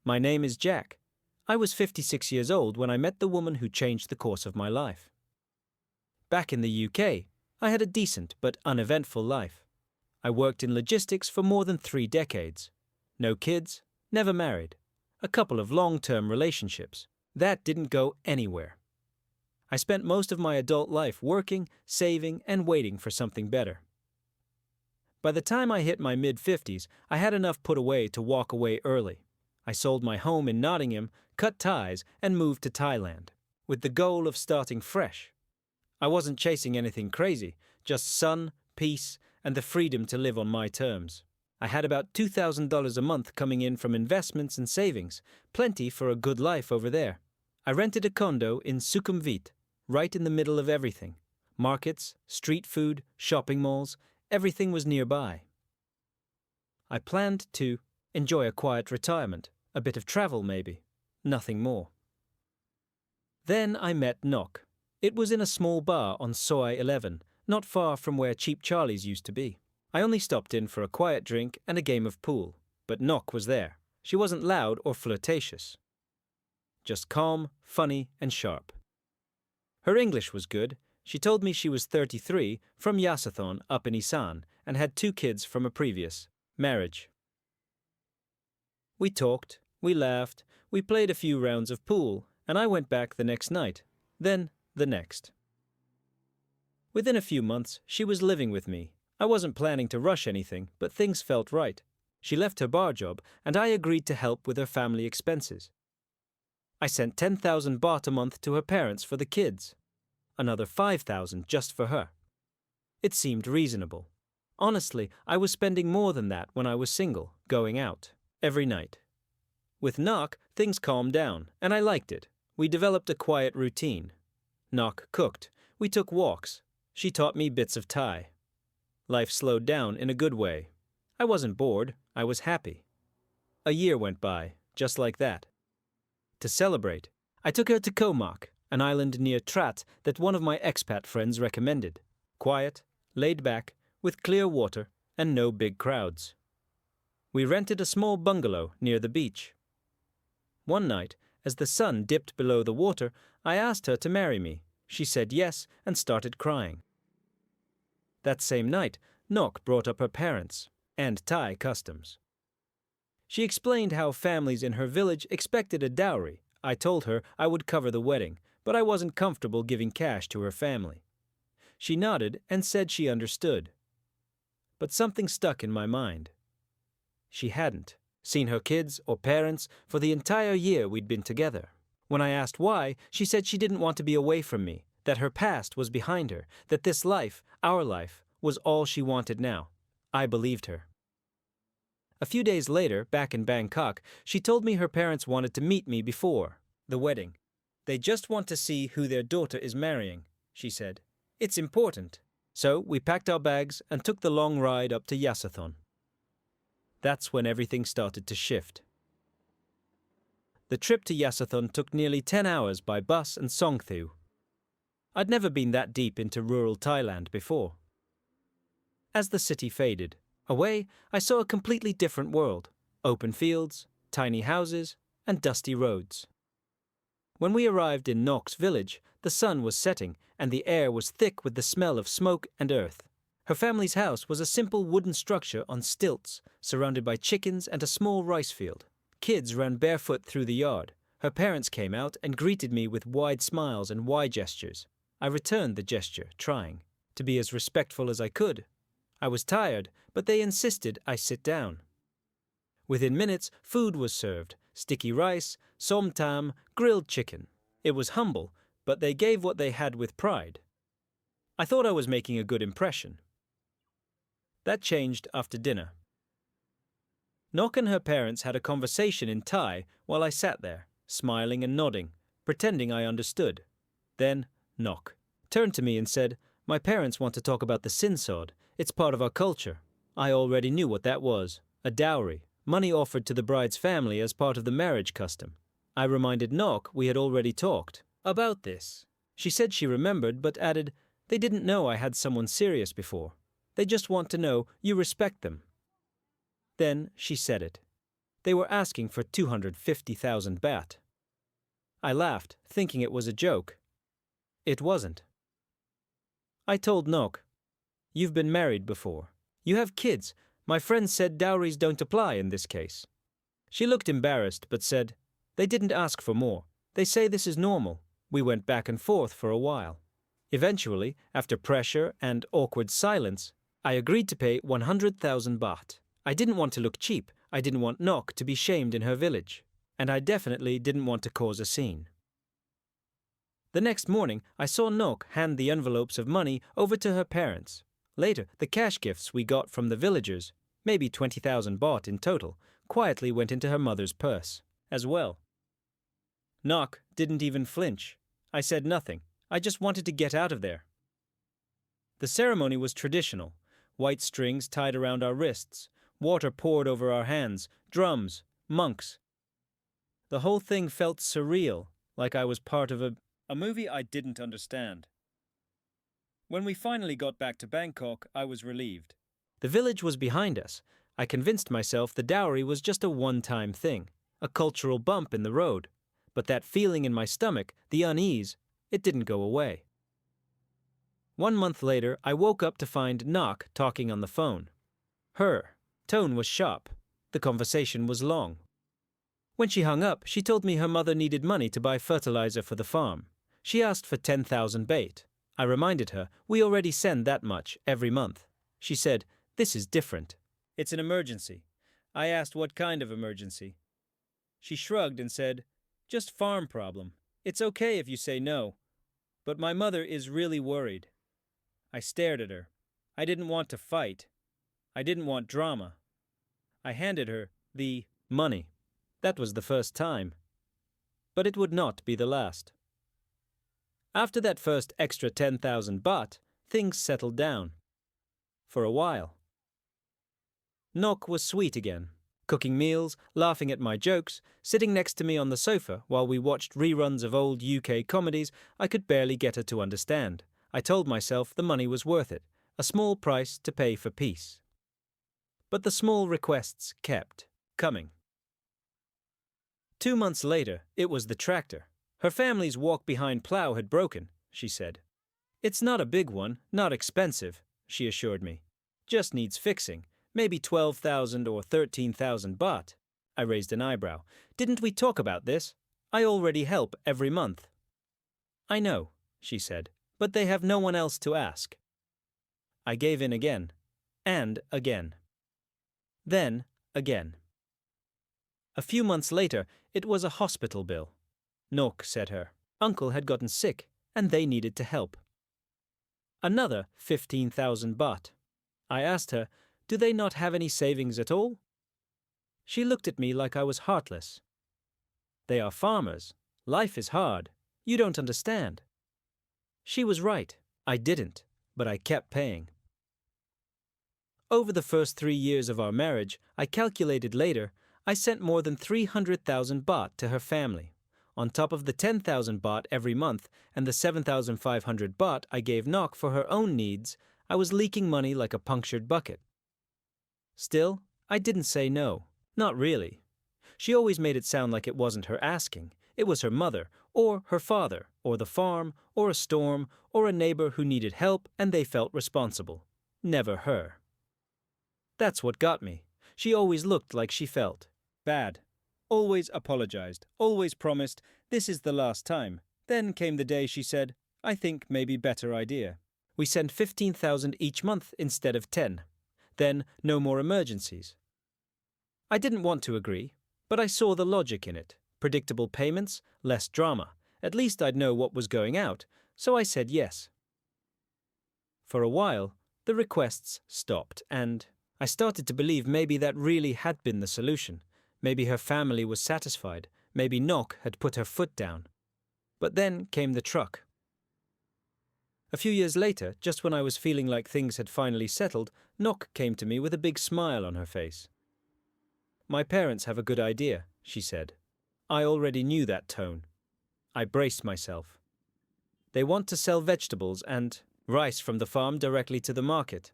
My name is Jack. I was 56 years old when I met the woman who changed the course of my life. Back in the UK, I had a decent but uneventful life. I worked in logistics for more than 3 decades. No kids, never married. A couple of long-term relationships. That didn't go anywhere. I spent most of my adult life working, saving, and waiting for something better. By the time I hit my mid-50s, I had enough put away to walk away early. I sold my home in Nottingham, cut ties, and moved to Thailand, with the goal of starting fresh. I wasn't chasing anything crazy, just sun, peace, and the freedom to live on my terms. I had about $2,000 a month coming in from investments and savings, plenty for a good life over there. I rented a condo in Sukhumvit, right in the middle of everything. Markets, street food, shopping malls, everything was nearby. I planned to enjoy a quiet retirement, a bit of travel maybe, nothing more. Then I met Nock. It was in a small bar on Soi 11, not far from where Cheap Charlie's used to be. I only stopped in for a quiet drink and a game of pool, but Nock was there. She wasn't loud or flirtatious. Just calm, funny, and sharp. Her English was good. She told me she was 33, from Yasathon up in Isan, and had 2 kids from a previous marriage. We talked, we laughed, we played a few rounds of pool, and I went back the next night, then the next. Within a few months, she was living with me. I wasn't planning to rush anything, but things felt right. She left her bar job, and I agreed to help with her family expenses. I sent 10,000 baht a month to her parents for the kids. Another 5,000 just for her. It seemed reasonable. Honestly, I was spending more than that when I was single, going out, every night. With Nock, things calmed down, and I liked it. We developed a quiet routine. Nock cooked. We took walks. She taught me bits of Thai. Life slowed down in a good way. I wasn't bored. I was happy. A year went by, just like that. To celebrate, I took her to Koh Mak, an island near Trat that one of my expat friends recommended. Quiet, laid back, with clear water, and no big crowds. We rented a small bungalow near the beach. One night, as the sun dipped below the water, I asked her to marry me. She said yes and started crying. That same night, Nock brought up her parents and Thai customs. She explained how families in her village expected a dowry. I told her I would cover the wedding, but I wasn't comfortable giving cash to her family. She nodded and said she understood. But something stuck in my mind. She hadn't seen her kids or parents for the entire year we'd been together. When I asked why, she said she didn't want to be away from me, that her past was behind her, that this life, our life, was all she wanted now. I believed her. A few days later, back in Bangkok, she told me her parents wanted to meet me before the wedding. They just want to see who their daughter is marrying, she said. It's important. So we packed our bags and took the long ride up to Yasathon. That's when everything started to shift. The trip to Yasathon took nearly 10 hours by bus and Songthu. I'd never been that deep into rural Thailand before. As the city faded away, I saw a completely different world. Open fields, tiny houses, and dusty roads. When we arrived in Nock's village, the sun was setting and the air was thick with the smell of smoke and earth. Her family's house was a simple wooden structure on stilts, surrounded by chickens and a small rice field. Kids ran barefoot through the yard. Her parents came out and greeted me with wide smiles and Y gestures. I returned the gesture, trying to be as respectful as I could. I was tired, but they insisted I sit down. Within minutes, food was served: sticky rice, som tam, grilled chicken. It was humble, but they gave what they had with pride. I thought I was making a good impression. That changed after dinner. Nock and her parents had a conversation in Thai while I sat there, smiling and nodding, pretending I understood. Then Nock turned to me and said, "My parents want to talk about the sinsod. It's part of our culture." I already knew what that was: a dowry, money offered to the bride's family as part of the marriage custom. I reminded Nock we had already talked about this. She said she remembered, but added, "They didn't know I had someone serious before. They just want to know you respect them." Then she said it. They were asking for 250,000 baht. I laughed, thinking it was a joke. It wasn't. I told Nok, "You've been married before. You have kids. My friend said dowries don't apply in this case." She looked embarrassed but said, "They didn't ask for more. They say this is normal." We went back and forth for a while. Eventually, after pressure and awkward silence, I agreed to pay 100,000 baht. I didn't want to look cheap. I didn't want Nok to be shamed in her village. And I definitely didn't want to cause a scene. The next morning, I saw Nok hand the envelopes of money over to her parents. Later, the cash gifts we got from the villagers, maybe 20,000 baht in total, quietly went into her mother's purse as well. Nok didn't even flinch. I said nothing. I just wanted to get out of there. The ceremony was traditional. White strings tied around our wrists, water poured over our hands, drums, monks. The whole thing felt surreal, like I was part of a movie I didn't understand. When we finally got back to Bangkok, I was relieved. The village was behind us. I convinced myself the dowry was just a one-time thing, a cultural bump in the road. But that feeling in my stomach, the unease, it didn't go away. 1 month later, I woke up to find Nok talking on the phone. Her tone was sharp. The conversation was long. When she hung up, she told me her mother needed money to buy fertilizer for the farm. She asked for 10,000 baht. I reminded her, we already send that much every month. She said, "This is different. It's an emergency." I asked what kind of emergency. She shrugged and said, "Just farm problem. It's okay if you say no. But my mother is really worried." I stared at her. I didn't want to fight. I didn't want drama. I handed her the money. That was the first time. But it would not be the last. After that first extra 10,000 baht, things settled down. For a while. Nok was sweet again, cooking meals, laughing at my jokes, sitting next to me on the sofa while we watched reruns of old UK comedies I could barely get her to understand. I told myself the money was worth it, a small price to pay for peace. But the small requests kept coming. 2 months later, it was the tractor. Her family's walk-behind plow had broken, she said. "It's not a big one, not expensive," she assured me. "Just needs fixing, maybe 12,000 or 13,000 baht." I raised an eyebrow. "Didn't we talk about this? I already help every month." "I know," she said, "but they have no one else to ask." I gave in again. And again. Then again. A few months later, it was a hospital bill. Nok said her uncle had gotten sick, and they needed to help. Another 15,000 baht. I asked her, "Do they not have any savings at all?" She looked at me like I was heartless. "They are farmers. Life is hard. You don't understand." She was right. I didn't, but I kept paying. Over the first 3 years of our marriage, I calculated later, I sent more than 300,000 baht to her family. On top of the 10,000 baht every month and the 7,500 baht I gave Nok for her own needs, I was leaking money like a punctured bucket. Still, I didn't say no. Not really. She always made it sound like it wasn't her asking. It was her mother, or her father, or the farm, or a storm, or a neighbor who needed help and they felt responsible. Never her. That's what got me. She always looked like she felt bad. Always apologized, always promised, "This is the last time." Then came the day she said, "I think maybe better idea. We send 15,000 each month instead of 10. Then no more emergencies." I didn't want to agree, but I saw the logic in it. Predictable payments, less drama. At least I'd know what was going out, so I said yes. For a while, the requests stopped, and I started to believe maybe that really had been the solution. Maybe her family was satisfied. Maybe Nok had put her foot down. But then came the truck. A few years later, just when I was feeling like things had finally settled, Nok came to me with a big smile on her face. "My parents have a good idea," she said. I already knew that tone. I braced myself. "They want to sell vegetables and rice from the farm directly to the market.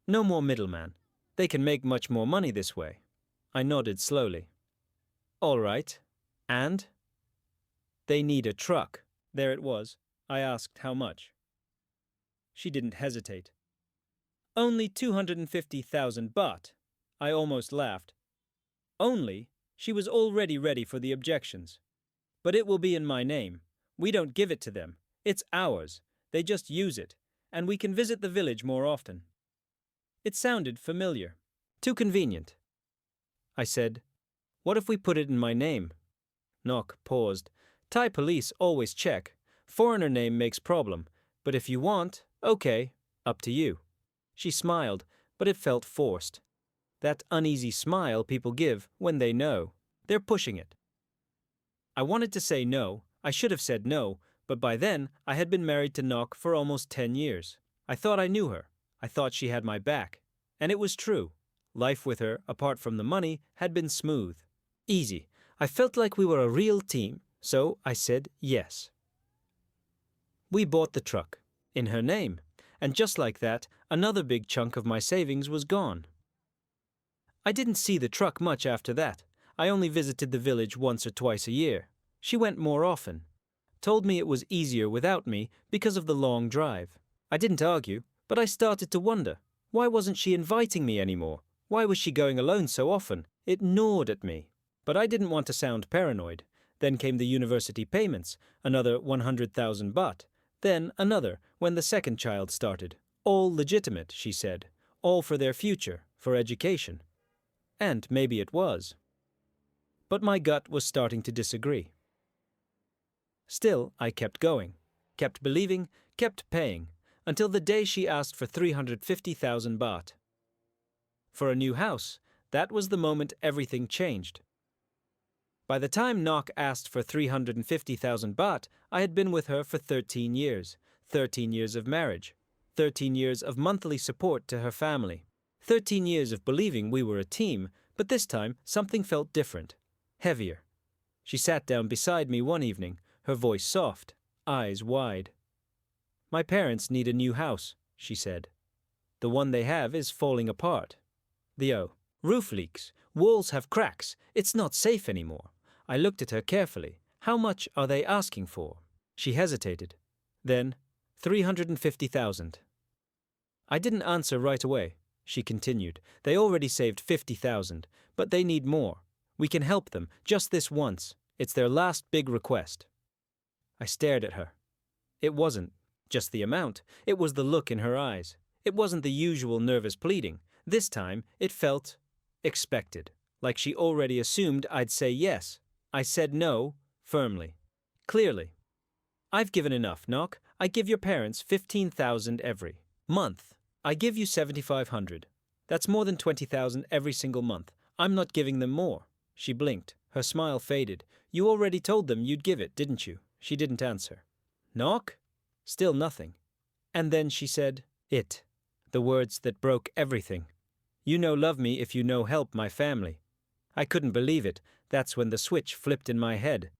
No more middleman. They can make much more money this way." I nodded slowly. All right. And? They need a truck. There it was. I asked how much. She didn't hesitate. Only 250,000 baht. I almost laughed. Only? She was already ready for the objections. But it will be in my name. We don't give it to them. It's ours. They just use it, and we can visit the village more often. It sounded familiar. Too convenient. I said, what if we put it in my name? Nok paused. Thai police always check. Foreigner name makes problem. But if you want, okay, up to you. She smiled, but it felt forced. That uneasy smile people give when they know. They're pushing it. I wanted to say no. I should have said no, but by then I had been married to Nok for almost 10 years. I thought I knew her. I thought she had my back. And it was true. Life with her, apart from the money, had been smooth. Easy. I felt like we were a real team, so I said yes. We bought the truck, in her name, and just like that, another big chunk of my savings was gone. I didn't see the truck much after that. I only visited the village once or twice a year. She went more often. Told me it was easier without me because of the long drive. I didn't argue, but I started to wonder, why wasn't she inviting me anymore? Why was she going alone so often? It gnawed at me. But I didn't want to sound paranoid. Then came the university payments, another 100,000 baht. Then another, when the second child started. All legitimate, she said. All for their future, for education. And maybe it was. But my gut was starting to disagree. Still, I kept going, kept believing, kept paying, until the day she asked for 350,000 baht. For a new house, that was the moment everything changed. By the time Nok asked for 350,000 baht, I had been with her for 13 years. 13 years of marriage. 13 years of monthly support to her family. 13 years of believing we were a team, but this time something felt different. Heavier. She sat down beside me one evening, her voice soft, eyes wide. My parents need a new house, she said. The one they have is falling apart. The roof leaks, walls have cracks, it's not safe anymore. I looked at her carefully. How much are they asking for? She hesitated. Then, 350,000. I didn't answer right away. She continued. They already saved 50,000, but they need more. We can help them, just this once. It's their last big request. I stared at her. It wasn't just the amount. It was the look in her eyes. It wasn't the usual nervous pleading. This time, it felt expected, like she already assumed I'd say yes. I said no, firmly, clearly. I've given enough, Nok. I give your parents 15,000 every month. I give you 7,500. That's more than 20,000 every single month. I'm not giving them more. She blinked. Her smile faded. You already told them you'd give it, didn't you? She didn't answer. Nok? Still nothing. And then she said, it. The words that broke everything. You know love me if you know help my family. I couldn't believe it. That's when the switch flipped in my head.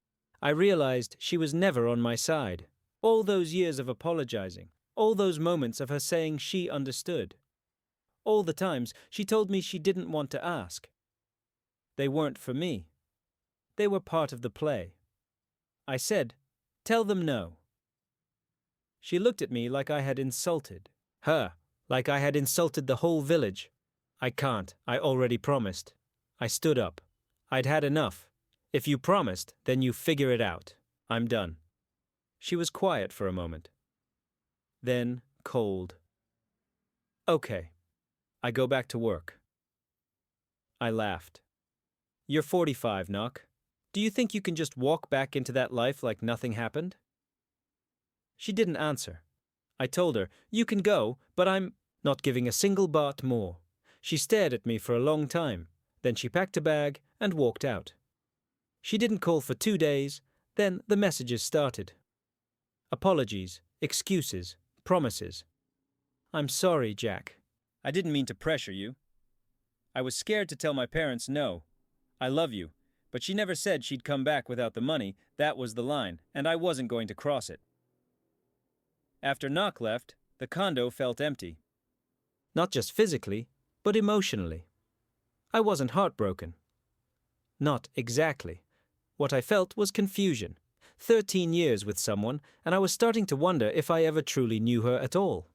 I realized she was never on my side. All those years of apologizing. All those moments of her saying she understood. All the times she told me she didn't want to ask. They weren't for me. They were part of the play. I said, tell them no. She looked at me like I had insulted her, like I had insulted the whole village. I can't. I already promised. I stood up. I'd had enough. If you promised, then you figure it out. I'm done. She was quiet for a moment. Then cold. Okay. I go back to work. I laughed. You're 45, Nok. Do you think you can just walk back into that life like nothing happened? She didn't answer. I told her, you can go, but I'm not giving a single baht more. She stared at me for a long time. Then she packed a bag and walked out. She didn't call for 2 days. Then the messages started. Apologies, excuses, promises. I'm sorry, Jack. I didn't mean to pressure you. I was scared to tell my parents no. I love you, but she never said she'd come back without the money. That was the line, and I wasn't going to cross it. After Nok left, the condo felt empty. Not just physically, but emotionally. I wasn't heartbroken. Not exactly. What I felt was confusion. 13 years with someone, and I was starting to wonder if I ever truly knew her at all.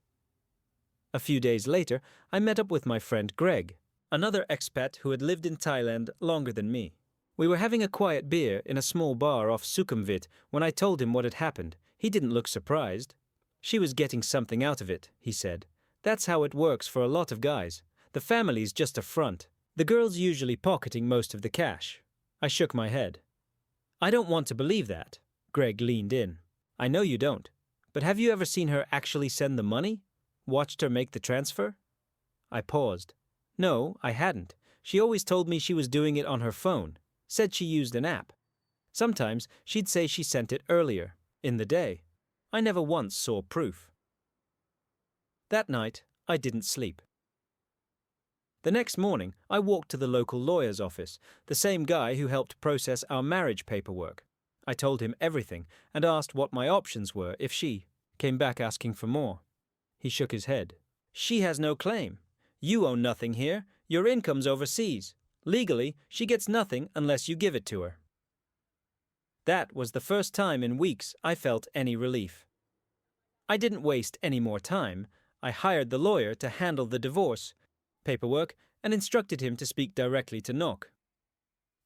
A few days later, I met up with my friend Greg, another expat who had lived in Thailand longer than me. We were having a quiet beer in a small bar off Sukhumvit when I told him what had happened. He didn't look surprised. She was getting something out of it, he said. That's how it works for a lot of guys. The family's just a front. The girl's usually pocketing most of the cash. I shook my head. I don't want to believe that. Greg leaned in. I know you don't. But have you ever seen her actually send the money? Watched her make the transfer? I paused. No, I hadn't. She always told me she was doing it on her phone. Said she used an app. Sometimes she'd say she sent it earlier, in the day. I never once saw proof. That night, I didn't sleep. The next morning, I walked to the local lawyer's office, the same guy who helped process our marriage paperwork. I told him everything and asked what my options were if she came back asking for more. He shook his head. She has no claim. You own nothing here. Your income's overseas. Legally, she gets nothing unless you give it to her. That was the first time in weeks I felt any relief. I didn't waste any more time. I hired the lawyer to handle the divorce paperwork and instructed him to speak directly to Nok.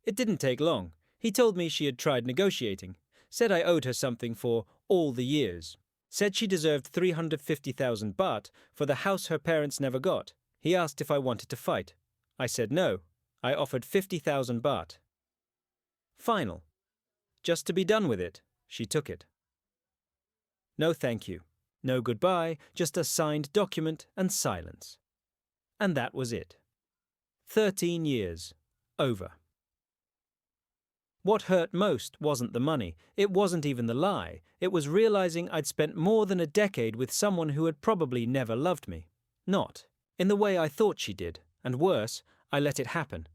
It didn't take long. He told me she had tried negotiating, said I owed her something for all the years, said she deserved 350,000 baht for the house her parents never got. He asked if I wanted to fight. I said no. I offered 50,000 baht. Final. Just to be done with it. She took it. No thank you. No goodbye, just a signed document and silence. And that was it. 13 years. Over. What hurt most wasn't the money, it wasn't even the lie, it was realizing I'd spent more than a decade with someone who had probably never loved me. Not in the way I thought she did, and worse, I let it happen.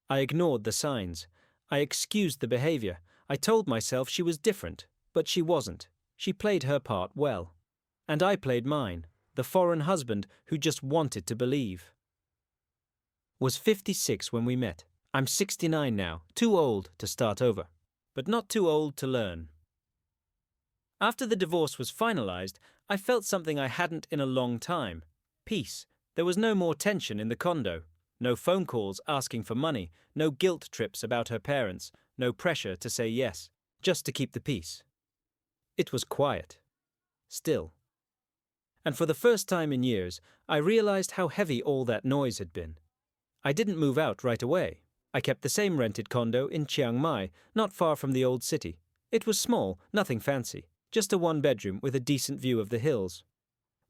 I ignored the signs. I excused the behavior. I told myself she was different, but she wasn't. She played her part well. And I played mine, the foreign husband who just wanted to believe. Was 56 when we met. I'm 69 now, too old to start over, but not too old to learn. After the divorce was finalized, I felt something I hadn't in a long time. Peace. There was no more tension in the condo. No phone calls asking for money, no guilt trips about her parents, no pressure to say yes, just to keep the peace. It was quiet. Still. And for the first time in years, I realized how heavy all that noise had been. I didn't move out right away. I kept the same rented condo in Chiang Mai, not far from the old city. It was small, nothing fancy, just a one-bedroom with a decent view of the hills.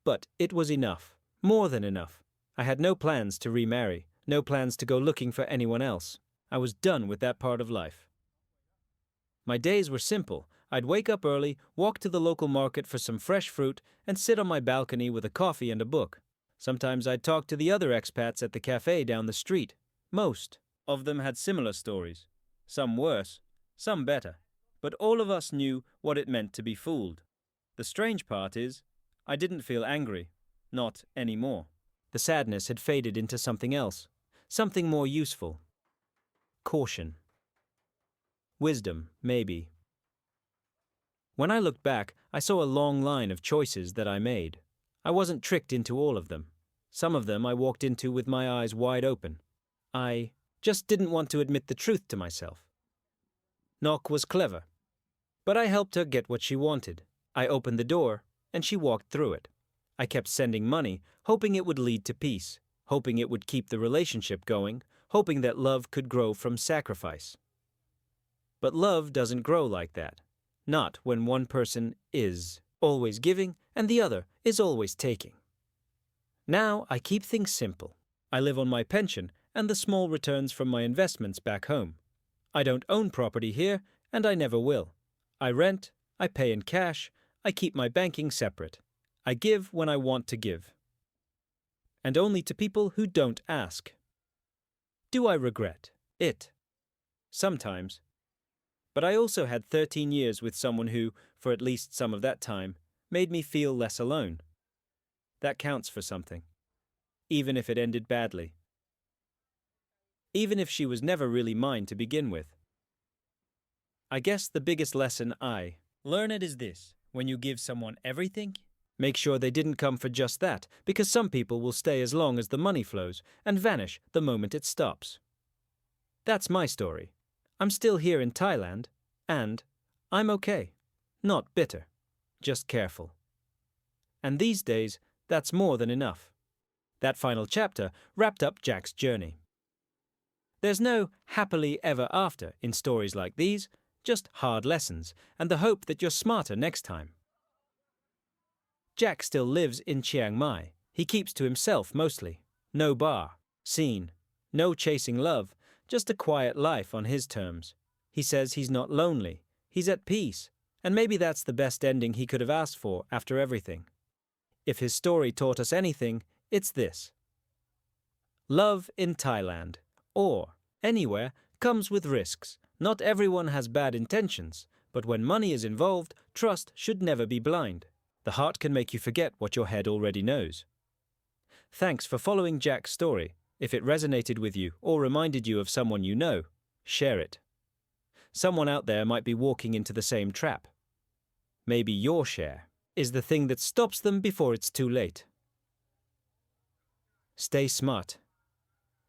But it was enough, more than enough. I had no plans to remarry, no plans to go looking for anyone else. I was done with that part of life. My days were simple. I'd wake up early, walk to the local market for some fresh fruit, and sit on my balcony with a coffee and a book. Sometimes I'd talk to the other expats at the cafe down the street. Most of them had similar stories. Some worse, some better. But all of us knew what it meant to be fooled. The strange part is, I didn't feel angry. Not anymore. The sadness had faded into something else. Something more useful. Caution. Wisdom, maybe. When I looked back, I saw a long line of choices that I made. I wasn't tricked into all of them. Some of them I walked into with my eyes wide open. I just didn't want to admit the truth to myself. Nok was clever. But I helped her get what she wanted. I opened the door, and she walked through it. I kept sending money, hoping it would lead to peace, hoping it would keep the relationship going, hoping that love could grow from sacrifice. But love doesn't grow like that. Not when one person is always giving and the other is always taking. Now I keep things simple. I live on my pension and the small returns from my investments back home. I don't own property here, and I never will. I rent, I pay in cash, I keep my banking separate. I give when I want to give. And only to people who don't ask. Do I regret it? Sometimes. But I also had 13 years with someone who, for at least some of that time, made me feel less alone. That counts for something, even if it ended badly. even if she was never really mine to begin with. I guess the biggest lesson I learned is this: when you give someone everything, make sure they didn't come for just that, because some people will stay as long as the money flows and vanish the moment it stops. That's my story. I'm still here in Thailand, and I'm okay. Not bitter, just careful. And these days, that's more than enough. That final chapter wrapped up Jack's journey. There's no happily ever after in stories like these, just hard lessons and the hope that you're smarter next time. Jack still lives in Chiang Mai. He keeps to himself mostly. No bar, scene, no chasing love, just a quiet life on his terms. He says he's not lonely, he's at peace, and maybe that's the best ending he could have asked for after everything. If his story taught us anything, it's this: love in Thailand, or anywhere, comes with risks. Not everyone has bad intentions, but when money is involved, trust should never be blind. The heart can make you forget what your head already knows. Thanks for following Jack's story. If it resonated with you or reminded you of someone you know, share it. Someone out there might be walking into the same trap. Maybe your share is the thing that stops them before it's too late. Stay smart.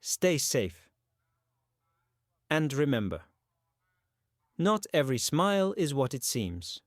Stay safe. And remember, not every smile is what it seems.